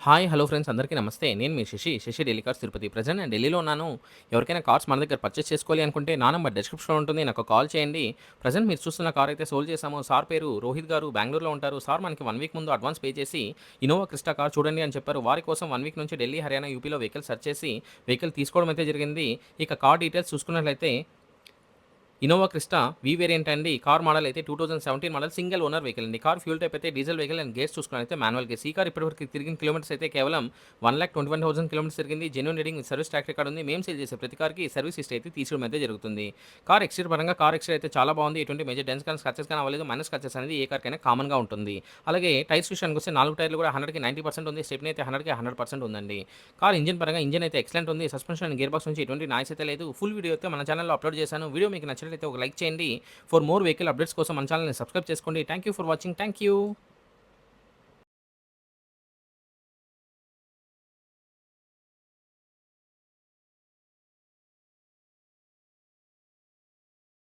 Hi! Hello friends అందరికీ నమస్తే. నేను మీ Shashi daily cars Tirupati. Present నేను ఢిల్లీలో ఉన్నాను. ఎవరికైనా కార్స్ మన దగ్గర పర్చేస్ చేసుకోవాలి అనుకుంటే నా నంబర్ డిస్క్రిప్షన్‌లో ఉంటుంది. నాకు కాల్ చేయండి. ప్రెజెంట్ మీరు చూస్తున్న కార్ అయితే సోల్డ్ చేసాము. సార్ పేరు రోహిత్ గారు బెంగుళూరులో ఉంటారు. సార్ మనకి 1 వీక్ ముందు అడ్వాన్స్ పే చేసి ఇన్నోవా క్రిస్టా కార్ చూడండి అని చెప్పారు. వారి కోసం 1 వీక్ నుంచి ఢిల్లీ, హర్యానా, యూపీలో వెహికల్ సెర్చ్ చేసి వెహికల్ తీసుకోవడం అయితే జరిగింది. ఇక కార్ డీటెయిల్స్ చూసుకున్నట్లయితే ఇన్నోవా క్రిస్టా వి వేరియంట్ అండి. కార్ మోడల్ అయితే 2017 మోడల్ సింగిల్ ఓనర్ వెహికల్ అండి. కార్ ఫ్యూల్ టైప్ అయితే డీజిల్ వెహికల్ అండ్ గేర్స్ చూసుకున్నట్లయితే మాన్యువల్ గేర్స్. ఈ కార్ ఇప్పటివరకు తిరిగిన కిలోమీటర్స్ అయితే కేవలం 1,21,000 కిలోమీటర్స్ తిరిగింది. Genuine reading service track record ఉంది. మేము సేల్ చేసే ప్రతి కార్‌కి సర్వీస్ హిస్టరీ అయితే తీసుకోవడం అయితే జరుగుతుంది. కార్ ఎక్స్‌టీరియర్ పరంగా కార్ ఎక్స్‌టీరియర్ అయితే చాలా బాగుంది. ఎటువంటి మేజర్ డెన్స్ కానీ స్క్రాచెస్ కానీ అవ్వలేదు. మైనర్ స్క్రాచెస్ అనేది ఏ కార్‌కైనా కామన్‌గా ఉంటుంది. అలాగే టైర్స్ విషయానికి వస్తే 4 టైర్లు కూడా 100కి 90% ఉంది. స్టెప్నీ అయితే 100కి 100% ఉందండి. కార్ ఇంజిన్ పరంగా ఇంజిన్ అయితే ఎక్సలెంట్ ఉంది. సస్పెన్షన్ అండ్ గేర్ బాక్స్ నుంచి ఎటువంటి నాయిస్ అయితే లేదు. ఫుల్ వీడియో అయితే మన ఛానెల్‌లో అప్లోడ్ చేశాను. వీడియో మీకు నచ్చినట్లయితే ఒక లైక్ చేయండి. ఫర్ మోర్ వెహికల్ అప్డేట్స్ కోసం మన ఛానల్‌ని సబ్స్క్రైబ్ చేసుకోండి. Thank you for watching. Thank you.